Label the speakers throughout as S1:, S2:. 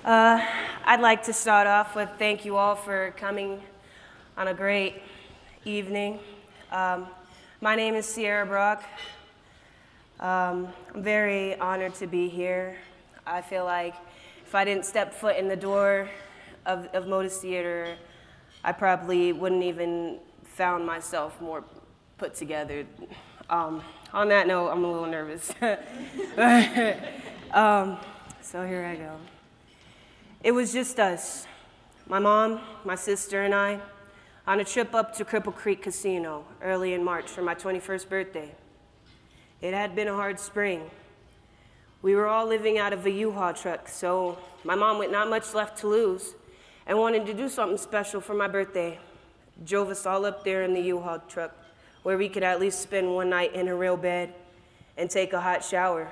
S1: I'd like to start off with thank you all for coming on a great evening. My name is Cierra Brock. I'm very honored to be here. I feel like if I didn't step foot in the door of Motus Theater, I probably wouldn't even found myself more put together. On that note, I'm a little nervous. So here I go. It was just us, my mom, my sister, and I, on a trip up to Cripple Creek Casino early in March for my 21st birthday. It had been a hard spring. We were all living out of a U-Haul truck, so my mom with not much left to lose and wanted to do something special for my birthday. Drove us all up there in the U-Haul truck where we could at least spend one night in a real bed and take a hot shower.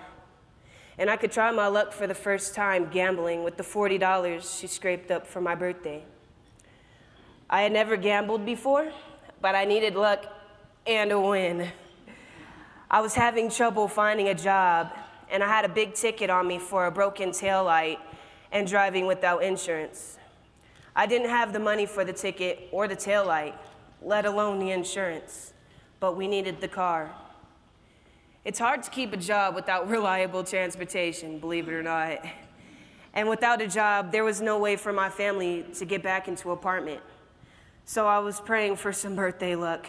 S1: And I could try my luck for the first time gambling with the $40 she scraped up for my birthday. I had never gambled before, but I needed luck and a win. I was having trouble finding a job, and I had a big ticket on me for a broken taillight and driving without insurance. I didn't have the money for the ticket or the taillight, let alone the insurance, but we needed the car. It's hard to keep a job without reliable transportation, believe it or not. And without a job, there was no way for my family to get back into an apartment. So I was praying for some birthday luck.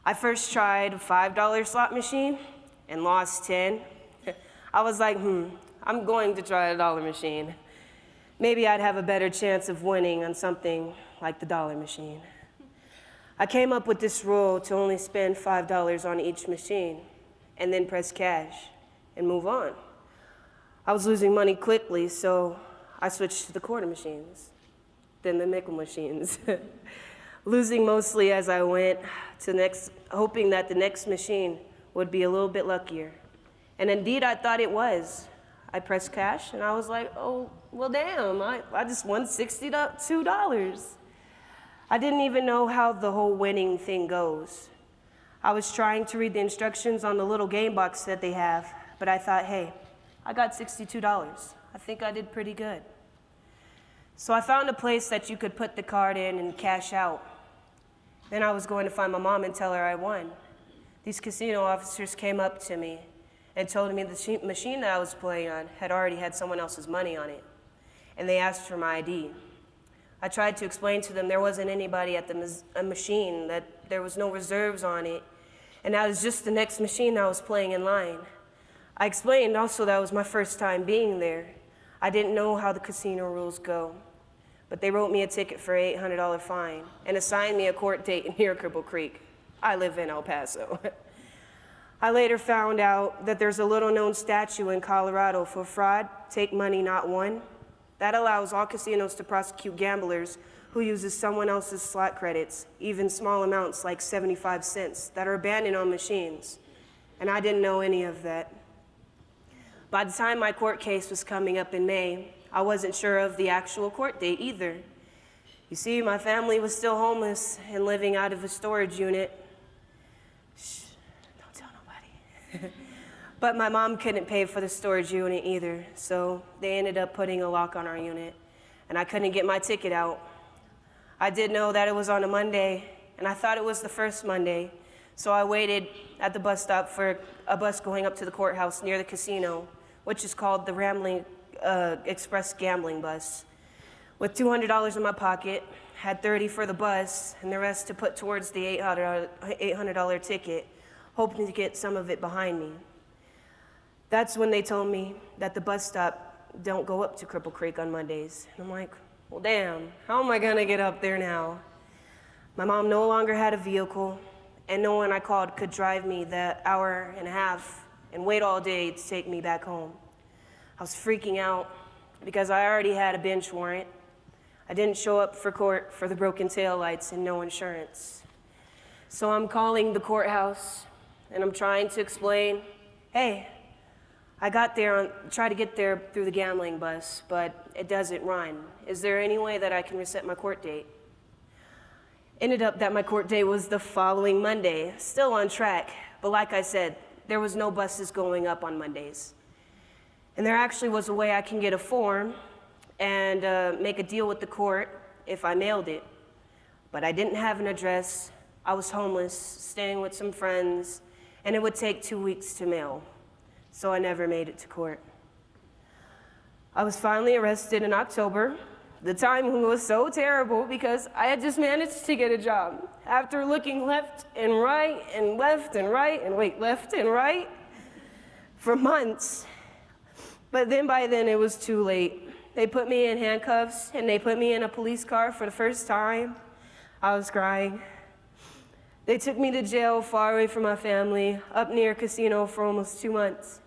S1: I first tried a $5 slot machine and lost 10. I was like, I'm going to try a dollar machine. Maybe I'd have a better chance of winning on something like the dollar machine. I came up with this rule to only spend $5 on each machine and then press cash and move on. I was losing money quickly, so I switched to the quarter machines, then the nickel machines. Losing mostly as I went, hoping that the next machine would be a little bit luckier. And indeed, I thought it was. I pressed cash, and I was like, oh, well, damn, I just won $62. I didn't even know how the whole winning thing goes. I was trying to read the instructions on the little game box that they have, but I thought, hey, I got $62. I think I did pretty good. So I found a place that you could put the card in and cash out. Then I was going to find my mom and tell her I won. These casino officers came up to me and told me the machine that I was playing on had already had someone else's money on it, and they asked for my ID. I tried to explain to them there wasn't anybody at the machine, that there was no reserves on it, and that was just the next machine I was playing in line. I explained also that was my first time being there. I didn't know how the casino rules go, but they wrote me a ticket for an $800 fine and assigned me a court date near Cripple Creek. I live in El Paso. I later found out that there's a little-known statute in Colorado for fraud, take money not won. That allows all casinos to prosecute gamblers who uses someone else's slot credits, even small amounts like 75 cents, that are abandoned on machines. And I didn't know any of that. By the time my court case was coming up in May, I wasn't sure of the actual court date either. You see, my family was still homeless and living out of a storage unit. Shh, don't tell nobody. But my mom couldn't pay for the storage unit either, so they ended up putting a lock on our unit, and I couldn't get my ticket out. I did know that it was on a Monday, and I thought it was the first Monday, so I waited at the bus stop for a bus going up to the courthouse near the casino, which is called the Rambling Express Gambling Bus. With $200 in my pocket, had $30 for the bus, and the rest to put towards the $800 ticket, hoping to get some of it behind me. That's when they told me that the bus stop don't go up to Cripple Creek on Mondays. And I'm like, well, damn, how am I gonna get up there now? My mom no longer had a vehicle, and no one I called could drive me the hour and a half and wait all day to take me back home. I was freaking out because I already had a bench warrant. I didn't show up for court for the broken taillights and no insurance. So I'm calling the courthouse, and I'm trying to explain, hey, I tried to get there through the gambling bus, but it doesn't run. Is there any way that I can reset my court date? Ended up that my court date was the following Monday, still on track, but like I said, there was no buses going up on Mondays. And there actually was a way I can get a form and make a deal with the court if I mailed it. But I didn't have an address. I was homeless, staying with some friends, and it would take 2 weeks to mail. So I never made it to court. I was finally arrested in October. The timing was so terrible because I had just managed to get a job. After looking left and right and left and right and left and right for months. But then by then it was too late. They put me in handcuffs and they put me in a police car for the first time. I was crying. They took me to jail far away from my family, up near a casino for almost 2 months.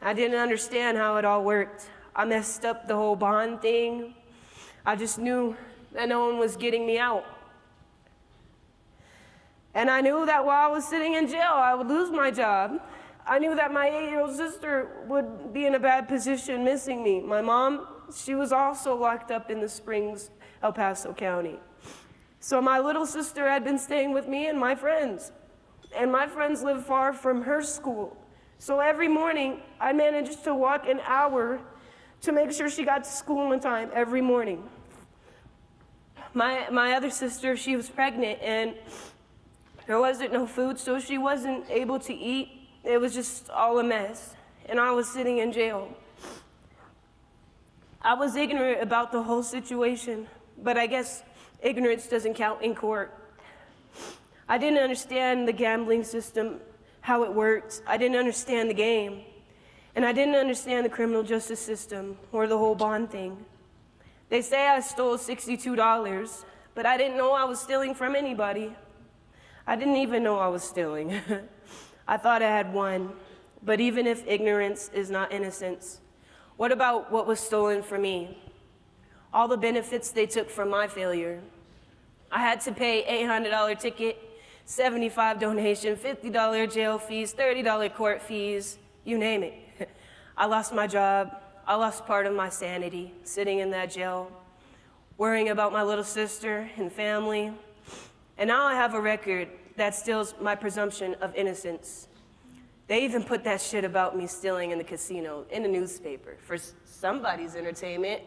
S1: I didn't understand how it all worked. I messed up the whole bond thing. I just knew that no one was getting me out. And I knew that while I was sitting in jail, I would lose my job. I knew that my 8-year-old sister would be in a bad position missing me. My mom, she was also locked up in the Springs, El Paso County. So my little sister had been staying with me and my friends. And my friends lived far from her school. So every morning, I managed to walk an hour to make sure she got to school in time every morning. My other sister, she was pregnant and there wasn't no food, so she wasn't able to eat. It was just all a mess, and I was sitting in jail. I was ignorant about the whole situation, but I guess ignorance doesn't count in court. I didn't understand the gambling system, how it worked. I didn't understand the game. And I didn't understand the criminal justice system or the whole bond thing. They say I stole $62, but I didn't know I was stealing from anybody. I didn't even know I was stealing. I thought I had won, but even if ignorance is not innocence, what about what was stolen from me? All the benefits they took from my failure. I had to pay $800 ticket, $75 donation, $50 jail fees, $30 court fees, you name it. I lost my job. I lost part of my sanity sitting in that jail, worrying about my little sister and family. And now I have a record that steals my presumption of innocence. They even put that shit about me stealing in the casino in the newspaper for somebody's entertainment.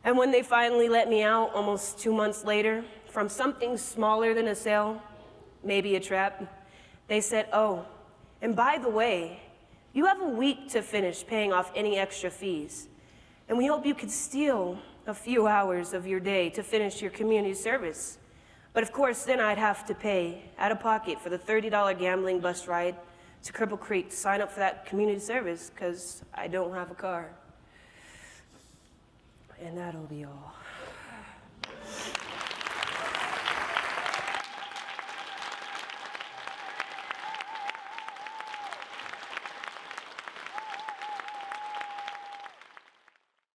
S1: And when they finally let me out almost 2 months later from something smaller than a cell, maybe a trap, they said, oh, and by the way, you have a week to finish paying off any extra fees. And we hope you could steal a few hours of your day to finish your community service. But of course, then I'd have to pay out of pocket for the $30 gambling bus ride to Cripple Creek to sign up for that community service because I don't have a car. And that'll be all.